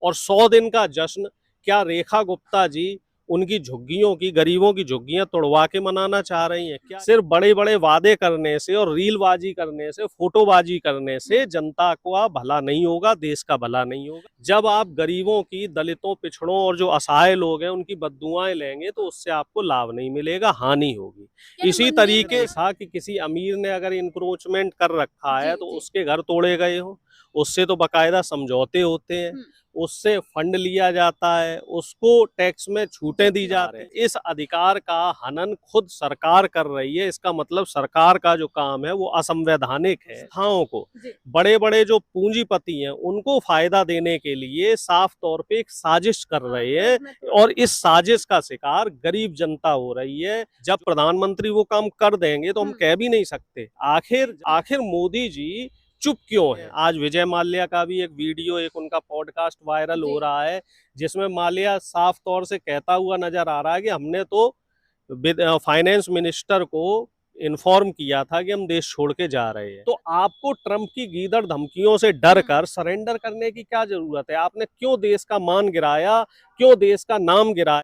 और 100 दिन का जश्न क्या रेखा गुप्ता जी उनकी झुग्गियों की, गरीबों की झुग्गियां तोड़वा के मनाना चाह रही हैं क्या? सिर्फ बड़े बड़े वादे करने से और रीलबाजी करने से, फोटोबाजी करने से जनता का भला नहीं होगा, देश का भला नहीं होगा। जब आप गरीबों की, दलितों, पिछड़ों और जो असहाय लोग हैं उनकी बद्दुआएं लेंगे तो उससे आपको लाभ नहीं मिलेगा, हानि होगी। इसी तरीके से कि किसी अमीर ने अगर इंक्रोचमेंट कर रखा है तो उसके घर तोड़े गए हो, उससे तो बकायदा समझौते होते हैं, उससे फंड लिया जाता है, उसको टैक्स में छूटें दी जा रही है। इस अधिकार का हनन खुद सरकार कर रही है। इसका मतलब सरकार का जो काम है वो असंवैधानिक है। संस्थाओं को, बड़े बड़े जो पूंजीपति हैं उनको फायदा देने के लिए साफ तौर पे एक साजिश कर रहे हैं और इस साजिश का शिकार गरीब जनता हो रही है। जब प्रधानमंत्री वो काम कर देंगे तो हम कह भी नहीं सकते। आखिर आखिर मोदी जी चुप क्यों है? आज विजय माल्या का भी एक वीडियो, एक उनका पॉडकास्ट वायरल हो रहा है जिसमें माल्या साफ तौर से कहता हुआ नजर आ रहा है कि हमने तो फाइनेंस मिनिस्टर को इन्फॉर्म किया था कि हम देश छोड़ के जा रहे हैं। तो आपको ट्रंप की गीदड़ धमकियों से डर कर सरेंडर करने की क्या जरूरत है? आपने क्यों देश का मान गिराया, क्यों देश का नाम गिराया?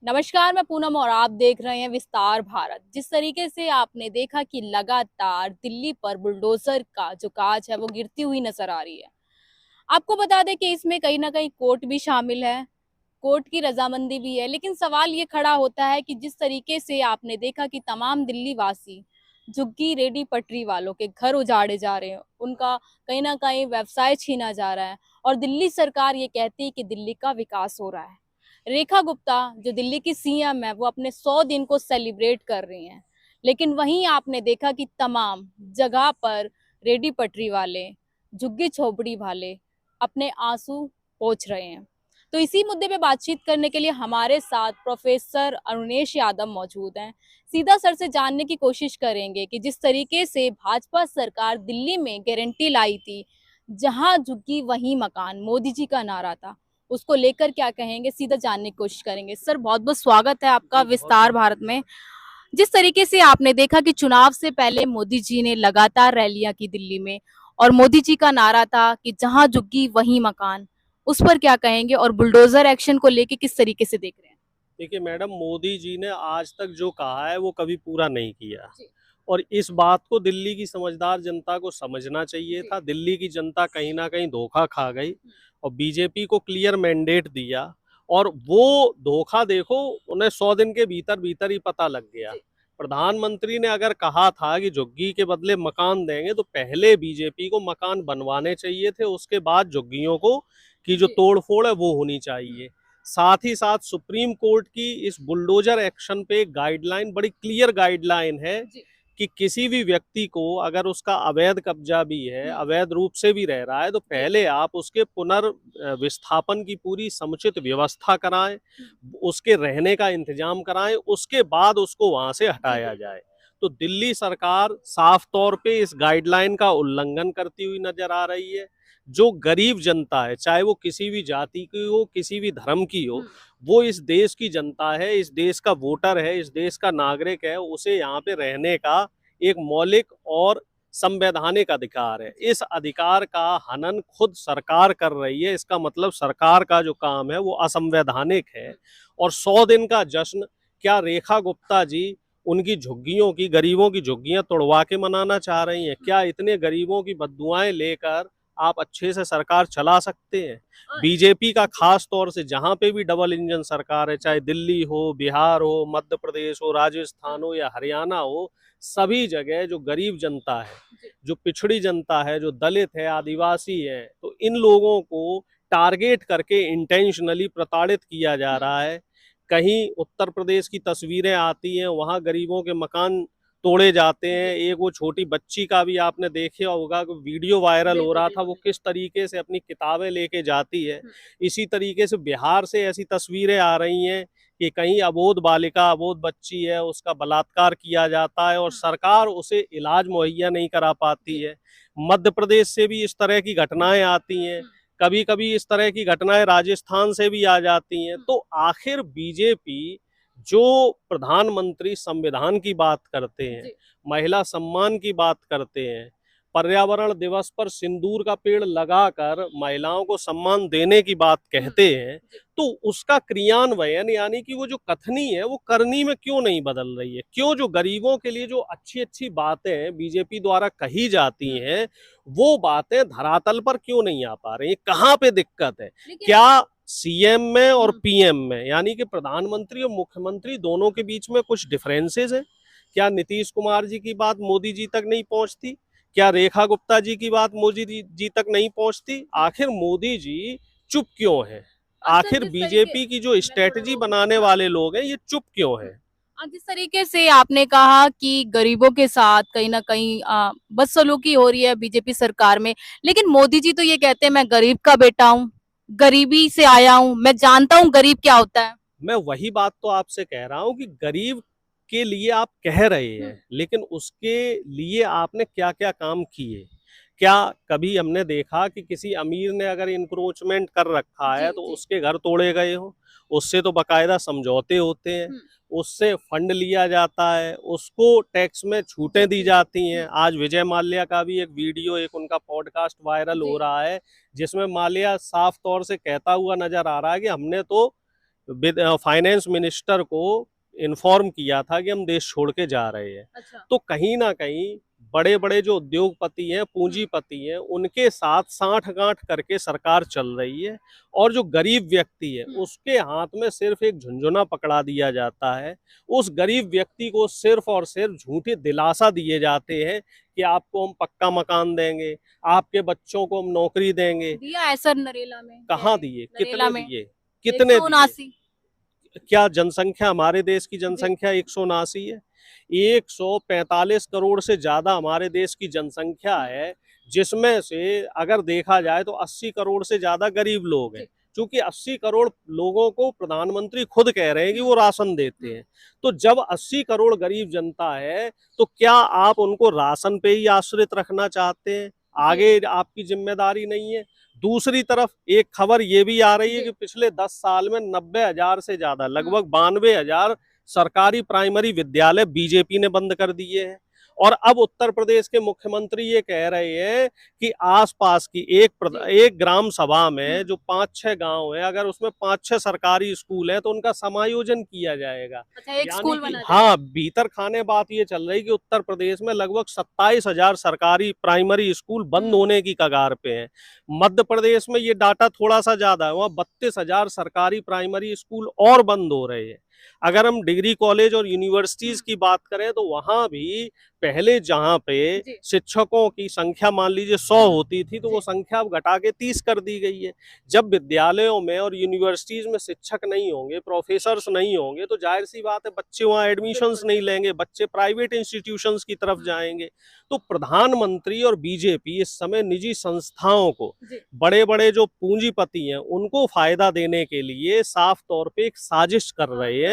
नमस्कार, मैं पूनम और आप देख रहे हैं विस्तार भारत। जिस तरीके से आपने देखा कि लगातार दिल्ली पर बुलडोजर का जो काज है वो गिरती हुई नजर आ रही है। आपको बता दें कि इसमें कहीं ना कहीं कोर्ट भी शामिल है, कोर्ट की रजामंदी भी है। लेकिन सवाल ये खड़ा होता है कि जिस तरीके से आपने देखा कि तमाम दिल्ली वासी, झुग्गी रेडी पटरी वालों के घर उजाड़े जा रहे हैं, उनका कहीं ना कहीं व्यवसाय छीना जा रहा है और दिल्ली सरकार ये कहती है कि दिल्ली का विकास हो रहा है। रेखा गुप्ता जो दिल्ली की सीएम है वो अपने 100 दिन को सेलिब्रेट कर रही हैं, लेकिन वहीं आपने देखा कि तमाम जगह पर रेडी पटरी वाले, झुग्गी झोपड़ी वाले अपने आंसू पोंछ रहे हैं। तो इसी मुद्दे पे बातचीत करने के लिए हमारे साथ प्रोफेसर अरुणेश यादव मौजूद हैं। सीधा सर से जानने की कोशिश करेंगे कि जिस तरीके से भाजपा सरकार दिल्ली में गारंटी लाई थी, जहां झुग्गी वहीं मकान, मोदी जी का नारा था, उसको लेकर क्या कहेंगे, सीधा जानने की कोशिश करेंगे। सर बहुत बहुत स्वागत है आपका विस्तार भारत में। जिस तरीके से आपने देखा कि चुनाव से पहले मोदी जी ने लगातार रैलियां की दिल्ली में और मोदी जी का नारा था कि जहां झुग्गी वहीं मकान, उस पर क्या कहेंगे और बुलडोजर एक्शन को लेके किस तरीके से देख रहे हैं? देखिए मैडम, मोदी जी ने आज तक जो कहा है वो कभी पूरा नहीं किया और इस बात को दिल्ली की समझदार जनता को समझना चाहिए था। दिल्ली की जनता कहीं ना कहीं धोखा खा गई और बीजेपी को क्लियर मैंडेट दिया और वो धोखा देखो उन्हें 100 दिन के भीतर भीतर ही पता लग गया। प्रधानमंत्री ने अगर कहा था कि झुग्गी के बदले मकान देंगे तो पहले बीजेपी को मकान बनवाने चाहिए थे, उसके बाद झुग्गियों को की जो तोड़फोड़ है वो होनी चाहिए। साथ ही साथ सुप्रीम कोर्ट की इस बुलडोजर एक्शन पे गाइडलाइन, बड़ी क्लियर गाइडलाइन है कि किसी भी व्यक्ति को अगर उसका अवैध कब्जा भी है, अवैध रूप से भी रह रहा है, तो पहले आप उसके पुनर्विस्थापन की पूरी समुचित व्यवस्था कराएं, उसके रहने का इंतजाम कराएं, उसके बाद उसको वहां से हटाया जाए। तो दिल्ली सरकार साफ तौर पे इस गाइडलाइन का उल्लंघन करती हुई नजर आ रही है। जो गरीब जनता है, चाहे वो किसी भी जाति की हो, किसी भी धर्म की हो, वो इस देश की जनता है, इस देश का वोटर है, इस देश का नागरिक है, उसे यहाँ पे रहने का एक मौलिक और संवैधानिक अधिकार है। इस अधिकार का हनन खुद सरकार कर रही है। इसका मतलब सरकार का जो काम है वो असंवैधानिक है। और 100 दिन का जश्न क्या रेखा गुप्ता जी उनकी झुग्गियों की, गरीबों की झुग्गियां तोड़वा के मनाना चाह रही हैं क्या? इतने गरीबों की बद्दुआएं लेकर आप अच्छे से सरकार चला सकते हैं? बीजेपी का खास तौर से जहां पे भी डबल इंजन सरकार है, चाहे दिल्ली हो, बिहार हो, मध्य प्रदेश हो, राजस्थान हो या हरियाणा हो, सभी जगह जो गरीब जनता है, जो पिछड़ी जनता है, जो दलित है, आदिवासी है, तो इन लोगों को टारगेट करके इंटेंशनली प्रताड़ित किया जा रहा है। कहीं उत्तर प्रदेश की तस्वीरें आती हैं, वहां गरीबों के मकान तोड़े जाते हैं। एक वो छोटी बच्ची का भी आपने देखा होगा, वीडियो वायरल हो रहा था, वो किस तरीके से अपनी किताबें लेके जाती है। इसी तरीके से बिहार से ऐसी तस्वीरें आ रही हैं कि कहीं अबोध बालिका, अबोध बच्ची है, उसका बलात्कार किया जाता है और सरकार उसे इलाज मुहैया नहीं करा पाती है। मध्य प्रदेश से भी इस तरह की घटनाएं आती हैं, कभी कभी इस तरह की घटनाएं राजस्थान से भी आ जाती हैं। तो आखिर बीजेपी जो प्रधानमंत्री संविधान की बात करते हैं, महिला सम्मान की बात करते हैं, पर्यावरण दिवस पर सिंदूर का पेड़ लगाकर महिलाओं को सम्मान देने की बात कहते हैं, तो उसका क्रियान्वयन यानी कि वो जो कथनी है वो करनी में क्यों नहीं बदल रही है? क्यों जो गरीबों के लिए जो अच्छी अच्छी बातें बीजेपी द्वारा कही जाती हैं वो बातें धरातल पर क्यों नहीं आ पा रही? कहाँ पे दिक्कत है? क्या सीएम में और पीएम में यानी कि प्रधानमंत्री और मुख्यमंत्री दोनों के बीच में कुछ डिफरेंसेस है? क्या नीतीश कुमार जी की बात मोदी जी तक नहीं पहुंचती? क्या रेखा गुप्ता जी की बात मोदी जी तक नहीं पहुंचती? आखिर मोदी जी चुप क्यों है? आखिर बीजेपी की जो स्ट्रेटजी बनाने वाले लोग हैं ये चुप क्यों है? जिस तरीके से आपने कहा कि गरीबों के साथ कहीं ना कहीं बदसलूकी हो रही है बीजेपी सरकार में, लेकिन मोदी जी तो ये कहते हैं मैं गरीब का बेटा हूँ, गरीबी से आया हूँ, मैं जानता हूँ गरीब क्या होता है। मैं वही बात तो आपसे कह रहा हूं कि गरीब के लिए आप कह रहे हैं, लेकिन उसके लिए आपने क्या क्या काम किए? क्या कभी हमने देखा कि किसी अमीर ने अगर इंक्रोचमेंट कर रखा है तो उसके घर तोड़े गए हो? उससे तो बकायदा समझौते होते हैं, उससे फंड लिया जाता है, उसको टैक्स में छूटें दी जाती हैं। आज विजय माल्या का भी एक वीडियो, एक उनका पॉडकास्ट वायरल हो रहा है जिसमें माल्या साफ तौर से कहता हुआ नजर आ रहा है कि हमने तो फाइनेंस मिनिस्टर को इन्फॉर्म किया था कि हम देश छोड़ के जा रहे हैं। तो कहीं ना कहीं बड़े बड़े जो उद्योगपति हैं, पूंजीपति हैं, उनके साथ साठ-गांठ करके सरकार चल रही है और जो गरीब व्यक्ति है उसके हाथ में सिर्फ एक झुनझुना पकड़ा दिया जाता है। उस गरीब व्यक्ति को सिर्फ और सिर्फ झूठे दिलासा दिए जाते हैं कि आपको हम पक्का मकान देंगे, आपके बच्चों को हम नौकरी देंगे। दिया है सर नरेला में? कहाँ दिए? नरेला कितने में दिए? कितने दिए? 179। क्या जनसंख्या हमारे देश की जनसंख्या 179 है? 145 करोड़ से ज्यादा हमारे देश की जनसंख्या है, जिसमें से अगर देखा जाए तो 80 करोड़ से ज्यादा गरीब लोग हैं। क्योंकि 80 करोड़ लोगों को प्रधानमंत्री खुद कह रहे हैं कि वो राशन देते हैं। तो जब 80 करोड़ गरीब जनता है तो क्या आप उनको राशन पे ही आश्रित रखना चाहते हैं? आगे आपकी जिम्मेदारी नहीं है? दूसरी तरफ एक खबर ये भी आ रही है कि पिछले 10 साल में 90,000 से ज्यादा, लगभग 92,000 सरकारी प्राइमरी विद्यालय बीजेपी ने बंद कर दिए हैं। और अब उत्तर प्रदेश के मुख्यमंत्री ये कह रहे हैं कि आसपास की एक ग्राम सभा में जो 5-6 गांव है, अगर उसमें 5-6 सरकारी स्कूल है तो उनका समायोजन किया जाएगा। अच्छा, एक स्कूल बना हाँ, भीतर खाने बात ये चल रही कि उत्तर प्रदेश में लगभग 27,000 सरकारी प्राइमरी स्कूल बंद होने की कगार पे हैं। मध्य प्रदेश में ये डाटा थोड़ा सा ज्यादा है, वहाँ 32,000 सरकारी प्राइमरी स्कूल और बंद हो रहे हैं। अगर हम डिग्री कॉलेज और यूनिवर्सिटीज की बात करें तो वहां भी पहले जहां पे शिक्षकों की संख्या मान लीजिए 100 होती थी तो वो संख्या अब घटा के 30 कर दी गई है। जब विद्यालयों में और यूनिवर्सिटीज में शिक्षक नहीं होंगे, प्रोफेसर्स नहीं होंगे, तो जाहिर सी बात है बच्चे वहां एडमिशंस नहीं लेंगे, बच्चे प्राइवेट इंस्टीट्यूशंस की तरफ जाएंगे। तो प्रधानमंत्री और बीजेपी इस समय निजी संस्थाओं को, बड़े बड़े जो पूंजीपति हैं, उनको फायदा देने के लिए साफ तौर पे एक साजिश कर रहे हैं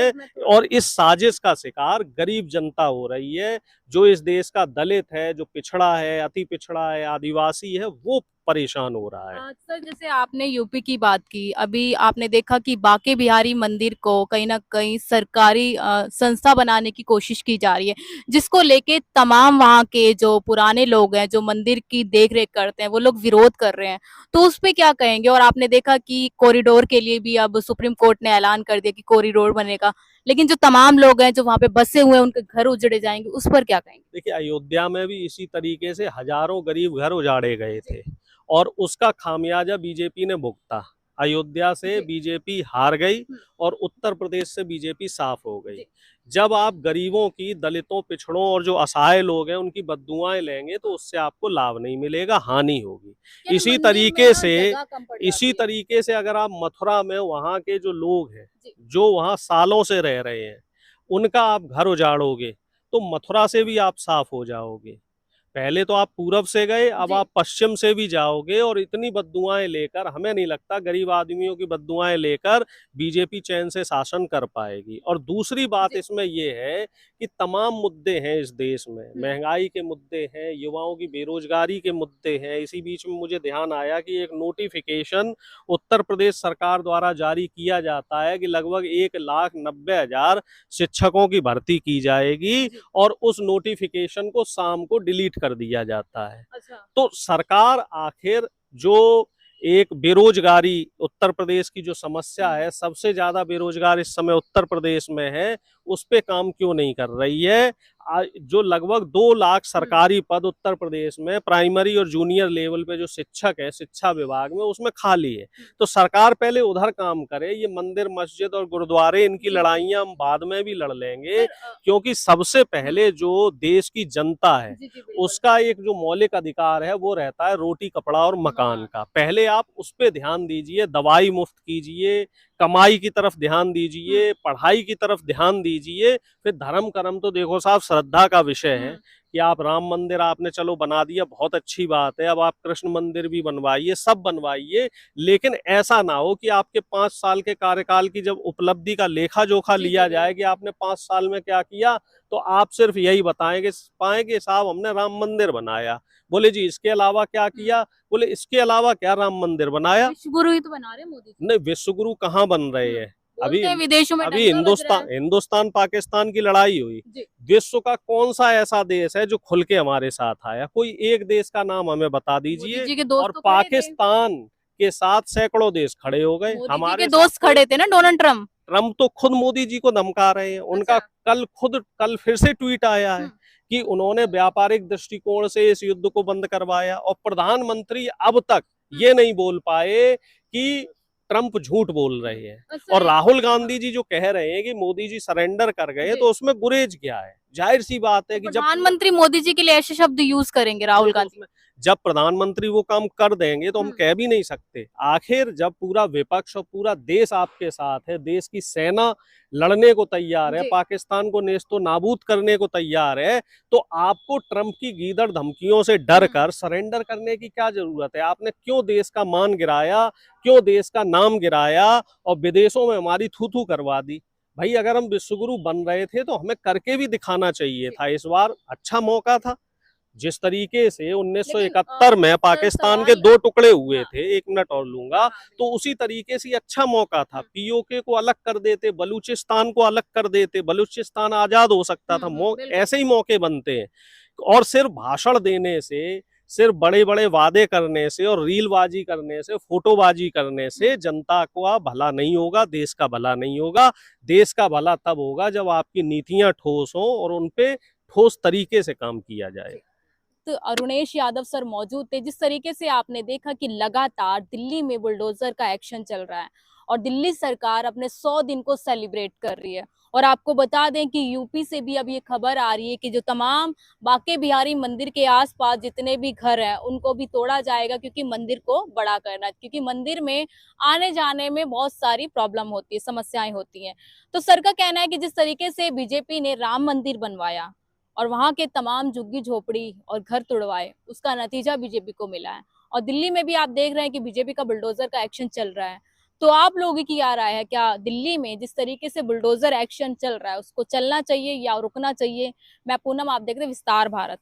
और इस साजिश का शिकार गरीब जनता हो रही है। जो इस देश का दलित है, जो पिछड़ा है, अति पिछड़ा है, आदिवासी है, वो परेशान हो रहा है। सर, जैसे आपने यूपी की बात की, अभी आपने देखा कि बांके बिहारी मंदिर को कहीं ना कहीं सरकारी संस्था बनाने की कोशिश की जा रही है, जिसको लेके तमाम वहाँ के जो पुराने लोग हैं जो मंदिर की देखरेख करते हैं वो लोग विरोध कर रहे हैं। तो उस पे क्या कहेंगे? और आपने देखा कि कॉरिडोर के लिए भी अब सुप्रीम कोर्ट ने ऐलान कर दिया कि कॉरिडोर बनेगा, लेकिन जो तमाम लोग हैं जो वहाँ पे बसे हुए हैं उनके घर उजड़े जाएंगे, उस पर क्या कहेंगे? देखिए, अयोध्या में भी इसी तरीके से हजारों गरीब घर उजाड़े गए थे और उसका खामियाजा बीजेपी ने भुगता। अयोध्या से बीजेपी हार गई और उत्तर प्रदेश से बीजेपी साफ हो गई। जब आप गरीबों की, दलितों, पिछड़ों और जो असहाय लोग हैं उनकी बद्दुआएं लेंगे तो उससे आपको लाभ नहीं मिलेगा, हानि होगी। इसी तरीके से अगर आप मथुरा में वहाँ के जो लोग हैं जो वहाँ सालों से रह रहे हैं उनका आप घर उजाड़ोगे तो मथुरा से भी आप साफ हो जाओगे। पहले तो आप पूरब से गए, अब आप पश्चिम से भी जाओगे और इतनी बद्दुआएं लेकर हमें नहीं लगता, गरीब आदमियों की बद्दुआएं लेकर बीजेपी चैन से शासन कर पाएगी। और दूसरी बात इसमें ये है कि तमाम मुद्दे हैं इस देश में, महंगाई के मुद्दे हैं, युवाओं की बेरोजगारी के मुद्दे हैं। इसी बीच में मुझे ध्यान आया कि एक नोटिफिकेशन उत्तर प्रदेश सरकार द्वारा जारी किया जाता है कि लगभग 1,90,000 शिक्षकों की भर्ती की जाएगी और उस नोटिफिकेशन को शाम को डिलीट कर कर दिया जाता है। अच्छा। तो सरकार आखिर जो एक बेरोजगारी, उत्तर प्रदेश की जो समस्या है, सबसे ज्यादा बेरोजगार इस समय उत्तर प्रदेश में है, उस पे काम क्यों नहीं कर रही है? जो लगभग 2 लाख सरकारी पद उत्तर प्रदेश में प्राइमरी और जूनियर लेवल पे जो शिक्षक है शिक्षा विभाग में, उसमें खाली है। तो सरकार पहले उधर काम करे। ये मंदिर मस्जिद और गुरुद्वारे, इनकी लड़ाइयां हम बाद में भी लड़ लेंगे, क्योंकि सबसे पहले जो देश की जनता है उसका एक जो मौलिक अधिकार है वो रहता है रोटी कपड़ा और मकान का। पहले आप उस पे ध्यान दीजिए, दवाई मुफ्त कीजिए, कमाई की तरफ ध्यान दीजिए, पढ़ाई की तरफ ध्यान दीजिए। फिर धर्म कर्म तो देखो साहब श्रद्धा का विषय है कि आप राम मंदिर आपने चलो बना दिया, बहुत अच्छी बात है, अब आप कृष्ण मंदिर भी बनवाइए, सब बनवाइए, लेकिन ऐसा ना हो कि आपके 5 साल के कार्यकाल की जब उपलब्धि का लेखा जोखा लिया जाए कि आपने 5 साल में क्या किया, तो आप सिर्फ यही बताएंगे पाएंगे साहब हमने राम मंदिर बनाया। बोले जी इसके अलावा क्या किया? बोले इसके अलावा क्या राम मंदिर बनाया? विश्व गुरु ही तो बना रहे मोदी जी। नहीं, विश्व गुरु कहाँ बन रहे हैं? अभी बोलते हैं विदेशों में अभी डंका बज रहा है। हिंदुस्तान पाकिस्तान की लड़ाई हुई, विश्व का कौन सा ऐसा देश है जो खुल के हमारे साथ आया? कोई एक देश का नाम हमें बता दीजिए। और पाकिस्तान के साथ सैकड़ों देश खड़े हो गए। हमारे दोस्त खड़े थे ना, डोनाल्ड ट्रम्प। ट्रम्प तो खुद मोदी जी को धमका रहे हैं। उनका कल फिर से ट्वीट आया है कि उन्होंने व्यापारिक दृष्टिकोण से इस युद्ध को बंद करवाया, और प्रधानमंत्री अब तक ये नहीं बोल पाए कि ट्रम्प झूठ बोल रहे हैं। और राहुल गांधी जी जो कह रहे हैं कि मोदी जी सरेंडर कर गए, तो उसमें गुरेज क्या है? जाहिर सी बात है कि जब प्रधानमंत्री मोदी जी के लिए ऐसे शब्द यूज करेंगे राहुल गांधी, जब प्रधानमंत्री वो काम कर देंगे तो हम कह भी नहीं सकते। आखिर जब पूरा विपक्ष और पूरा देश आपके साथ है, देश की सेना लड़ने को तैयार है, पाकिस्तान को नेस्तो नाबूद करने को तैयार है, तो आपको ट्रम्प की गीदड़ धमकियों से डर कर सरेंडर करने की क्या जरूरत है? आपने क्यों देश का मान गिराया, क्यों देश का नाम गिराया और विदेशों में हमारी थू थू करवा दी? भाई अगर हम विश्वगुरु बन रहे थे तो हमें करके भी दिखाना चाहिए था। इस बार अच्छा मौका था। जिस तरीके से 1971 में पाकिस्तान के 2 टुकड़े हुए थे, 1 मिनट और लूंगा, तो उसी तरीके से अच्छा मौका था। पीओके को अलग कर देते, बलूचिस्तान को अलग कर देते, बलूचिस्तान आजाद हो सकता था। ऐसे ही मौके बनते हैं। और सिर्फ भाषण देने से, सिर्फ बड़े बड़े वादे करने से और रीलबाजी करने से, फोटोबाजी करने से जनता को भला नहीं होगा, देश का भला नहीं होगा। देश का भला तब होगा जब आपकी नीतियां ठोस हों और उनपे ठोस तरीके से काम किया जाए। तो अरुणेश यादव सर मौजूद थे। जिस तरीके से आपने देखा कि लगातार दिल्ली में बुलडोजर का एक्शन चल रहा है और दिल्ली सरकार अपने 100 दिन को सेलिब्रेट कर रही है। और आपको बता दें कि यूपी से भी अब ये खबर आ रही है कि जो तमाम बांके बिहारी मंदिर के आसपास जितने भी घर हैं उनको भी तोड़ा जाएगा, क्योंकि मंदिर को बड़ा करना, क्योंकि मंदिर में आने जाने में बहुत सारी प्रॉब्लम होती है, समस्याएं होती हैं। तो सर का कहना है कि जिस तरीके से बीजेपी ने राम मंदिर बनवाया और वहां के तमाम झुग्गी झोपड़ी और घर तुड़वाए, उसका नतीजा बीजेपी को मिला है। और दिल्ली में भी आप देख रहे हैं कि बीजेपी का बुलडोजर का एक्शन चल रहा है। तो आप लोगों की क्या राय है? क्या दिल्ली में जिस तरीके से बुलडोजर एक्शन चल रहा है उसको चलना चाहिए या रुकना चाहिए? मैं पूनम, आप देख रहे हैं विस्तार भारत।